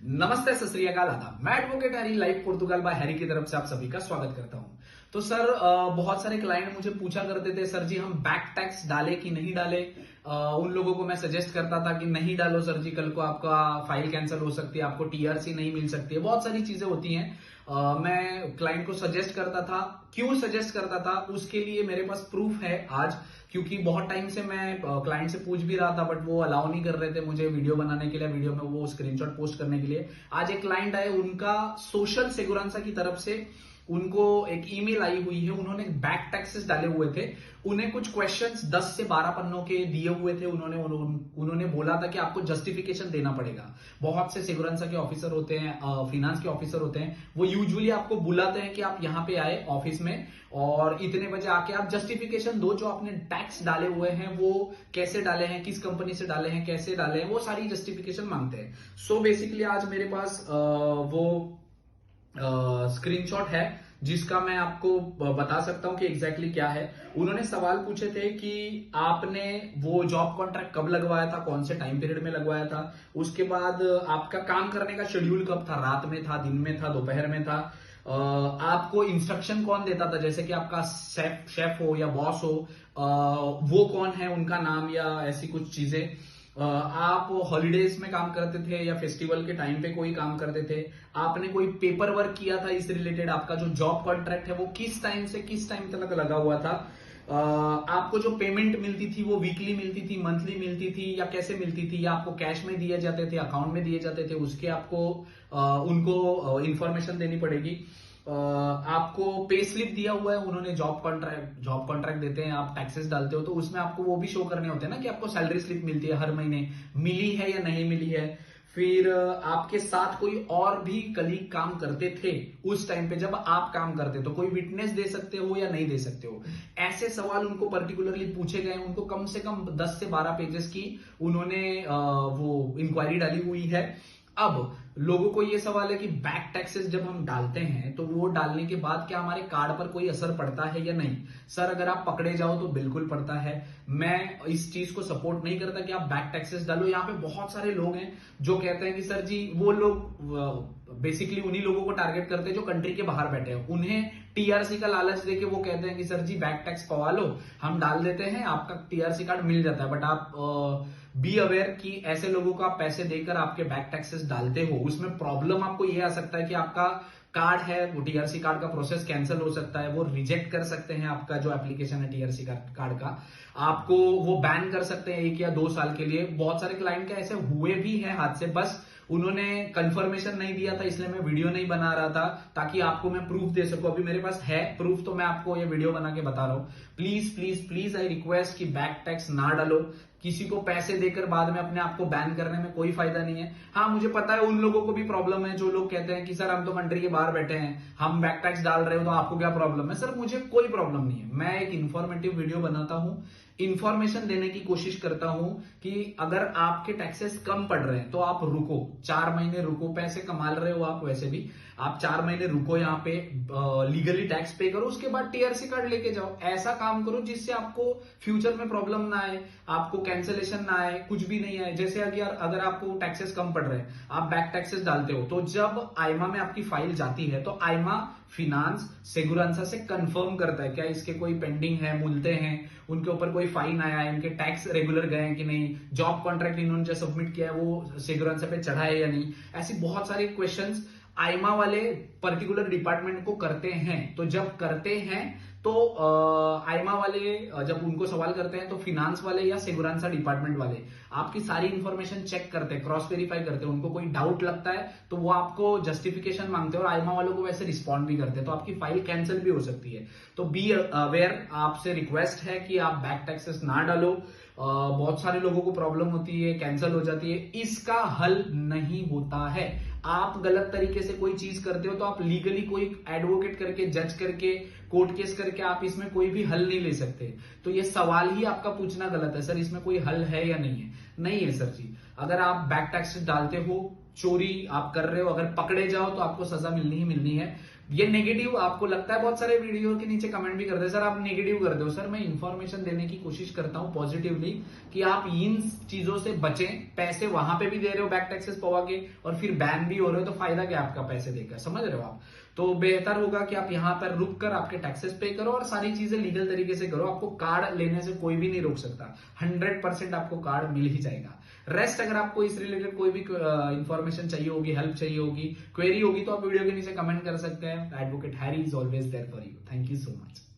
नमस्ते, सत श्री अकाल, आदाब। मैं advocate Harry live Portugal bye Harry की तरफ से आप सभी का स्वागत करता हूं। तो सर, बहुत सारे क्लाइंट मुझे पूछा करते थे, सर जी हम बैक टैक्स डाले कि नहीं डाले। उन लोगों को मैं सजेस्ट करता था कि नहीं डालो सर जी, कल को आपका फाइल कैंसिल हो सकती है, आपको टीआरसी नहीं मिल सकती है, बहुत सारी चीजें होती हैं। मैं क्लाइंट को सजेस्ट करता था। क्यों सजेस्ट करता था, उसके लिए मेरे पास प्रूफ है आज। क्योंकि बहुत टाइम से मैं क्लाइंट से पूछ भी रहा था, बट वो अलाउ नहीं कर रहे थे मुझे वीडियो बनाने के लिए, वीडियो में वो स्क्रीनशॉट पोस्ट करने के लिए। आज एक क्लाइंट आए, उनका सोशल सिक्योरेंसा की तरफ से उनको एक ईमेल आई हुई है। उन्होंने बैक टैक्सेस डाले हुए थे, उन्हें कुछ क्वेश्चंस 10 से 12 पन्नों के दिए हुए थे। उन्होंने बोला था कि आपको जस्टिफिकेशन देना पड़ेगा। बहुत से सिक्योरेंसा के ऑफिसर होते हैं, फिनेंस के ऑफिसर होते हैं, वो यूजुअली आपको बुलाते हैं कि आप यहाँ पे आए ऑफिस में और इतने बजे आके आप जस्टिफिकेशन दो, जो आपने टैक्स डाले हुए हैं वो कैसे डाले हैं, किस कंपनी से डाले हैं, कैसे डाले हैं, वो सारी जस्टिफिकेशन मांगते हैं। सो बेसिकली आज मेरे पास वो स्क्रीनशॉट है जिसका मैं आपको बता सकता हूं कि एग्जैक्टली क्या है। उन्होंने सवाल पूछे थे कि आपने वो जॉब कॉन्ट्रैक्ट कब लगवाया था, कौन से टाइम पीरियड में लगवाया था, उसके बाद आपका काम करने का शेड्यूल कब था, रात में था, दिन में था, दोपहर में था, आपको इंस्ट्रक्शन कौन देता था, जैसे कि आपका शेफ हो या बॉस हो, वो कौन है, उनका नाम या ऐसी कुछ चीजें। आप हॉलीडेज में काम करते थे या फेस्टिवल के टाइम पे कोई काम करते थे, आपने कोई पेपर वर्क किया था इस रिलेटेड, आपका जो जॉब कॉन्ट्रैक्ट है वो किस टाइम से किस टाइम तक लगा हुआ था, आपको जो पेमेंट मिलती थी वो वीकली मिलती थी, मंथली मिलती थी या कैसे मिलती थी, या आपको कैश में दिए जाते थे, अकाउंट में दिए जाते थे, उसके आपको उनको इंफॉर्मेशन देनी पड़ेगी। आपको पे स्लिप दिया हुआ है, उन्होंने जॉब कॉन्ट्रैक्ट देते हैं, आप टैक्सेस डालते हो तो उसमें आपको वो भी शो करने होते हैं ना कि आपको सैलरी स्लिप मिलती है हर महीने, मिली है या नहीं मिली है। फिर आपके साथ कोई और भी कलीग काम करते थे उस टाइम पे जब आप काम करते, तो कोई विटनेस दे सकते हो या नहीं दे सकते हो। ऐसे सवाल उनको पर्टिकुलरली पूछे गए। उनको कम से कम 10 से 12 पेजेस की उन्होंने वो इंक्वायरी डाली हुई है। अब लोगों को ये सवाल है कि बैक टैक्सेस जब हम डालते हैं तो वो डालने के बाद क्या हमारे कार्ड पर कोई असर पड़ता है या नहीं। सर, अगर आप पकड़े जाओ तो बिल्कुल पड़ता है। मैं इस चीज को सपोर्ट नहीं करता कि आप बैक टैक्सेस डालो। यहाँ पे बहुत सारे लोग हैं जो कहते हैं कि सर जी, वो लोग बेसिकली उन्हीं लोगों को टारगेट करते हैं जो कंट्री के बाहर बैठे हैं। उन्हें टीआरसी का लालच देके वो कहते हैं कि सर जी बैक टैक्स पवा लो, हम डाल देते हैं, आपका टीआरसी कार्ड मिल जाता है। बट आप बी अवेयर कि ऐसे लोगों को आप पैसे देकर आपके बैक टैक्सेस डालते हो, उसमें प्रॉब्लम आपको ये आ सकता है कि आपका कार्ड है, वो टीआरसी कार्ड का प्रोसेस कैंसिल हो सकता है, वो रिजेक्ट कर सकते हैं आपका जो एप्लीकेशन है टीआरसी कार्ड का, आपको वो बैन कर सकते हैं 1 या 2 साल के लिए। बहुत सारे क्लाइंट के ऐसे हुए भी हैं हाथ से, बस उन्होंने कंफर्मेशन नहीं दिया था, इसलिए मैं वीडियो नहीं बना रहा था ताकि आपको मैं प्रूफ दे सकूं। अभी मेरे पास है प्रूफ, तो मैं आपको ये वीडियो बना के बता रहा हूं। Please please please I request कि बैक टैक्स ना डालो। किसी को पैसे देकर बाद में अपने आप को बैन करने में कोई फायदा नहीं है। हाँ, मुझे पता है उन लोगों को भी प्रॉब्लम है जो लोग कहते हैं कि सर हम तो कंट्री के बाहर बैठे हैं, हम बैक टैक्स डाल रहे हो तो आपको क्या प्रॉब्लम है। सर, मुझे कोई प्रॉब्लम नहीं है। मैं एक इंफॉर्मेटिव वीडियो बनाता हूं, इंफॉर्मेशन देने की कोशिश करता हूं कि अगर आपके टैक्सेस कम पड़ रहे हैं तो आप रुको, 4 महीने रुको। पैसे कमा रहे हो आप वैसे भी, आप 4 महीने रुको, यहाँ पे लीगली टैक्स पे करो, उसके बाद टीआरसी कार्ड लेके जाओ। ऐसा काम करो जिससे आपको फ्यूचर में प्रॉब्लम ना आए, आपको कैंसिलेशन ना आए, कुछ भी नहीं आए। जैसे अगर आपको टैक्सेस कम पड़ रहे हैं, आप बैक टैक्सेस डालते हो, तो जब आईमा में आपकी फाइल जाती है तो आईमा फिनांस सेगुरांसा से कंफर्म करता है क्या इसके कोई पेंडिंग है, मुलते हैं, उनके ऊपर कोई फाइन आया है, इनके टैक्स रेगुलर गए हैं कि नहीं, जॉब कॉन्ट्रैक्ट इन्होंने जो सबमिट किया है वो सेगुरांसा पे चढ़ा है या नहीं। ऐसी बहुत सारे क्वेश्चंस आईमा वाले पर्टिकुलर डिपार्टमेंट को करते हैं। तो जब करते हैं तो आईमा वाले जब उनको सवाल करते हैं तो फिनांस वाले या सेगुरांसा डिपार्टमेंट वाले आपकी सारी इंफॉर्मेशन चेक करते हैं, क्रॉस वेरीफाई करते हैं। उनको कोई डाउट लगता है तो वो आपको जस्टिफिकेशन मांगते हैं और आईमा वालों को वैसे रिस्पॉन्ड भी करते हैं, तो आपकी फाइल कैंसिल भी हो सकती है। तो बी अवेयर, आपसे रिक्वेस्ट है कि आप बैक टैक्सेस ना डालो। बहुत सारे लोगों को प्रॉब्लम होती है, कैंसिल हो जाती है, इसका हल नहीं होता है। आप गलत तरीके से कोई चीज करते हो तो आप लीगली कोई एडवोकेट करके, जज करके, कोर्ट केस करके आप इसमें कोई भी हल नहीं ले सकते। तो ये सवाल ही आपका पूछना गलत है, सर इसमें कोई हल है या नहीं है। नहीं है सर जी। अगर आप बैक टैक्सेस डालते हो, चोरी आप कर रहे हो, अगर पकड़े जाओ तो आपको सजा मिलनी ही मिलनी है। ये नेगेटिव आपको लगता है, बहुत सारे वीडियो के नीचे कमेंट भी करते हैं सर आप नेगेटिव करते हो। सर मैं इंफॉर्मेशन देने की कोशिश करता हूं पॉजिटिवली कि आप इन चीजों से बचें। पैसे वहां पे भी दे रहे हो बैक टैक्सेस पवा के और फिर बैन भी हो रहे हो, तो फायदा क्या आपका पैसे देकर, समझ रहे हो आप। तो बेहतर होगा कि आप यहाँ पर रुक कर आपके टैक्सेस पे करो और सारी चीजें लीगल तरीके से करो। आपको कार्ड लेने से कोई भी नहीं रोक सकता, 100% आपको कार्ड मिल ही जाएगा। रेस्ट अगर आपको इस रिलेटेड कोई भी इंफॉर्मेशन चाहिए होगी, हेल्प चाहिए होगी, क्वेरी होगी, तो आप वीडियो के नीचे कमेंट कर सकते हैं। Advocate Harry is always there for you. Thank you so much.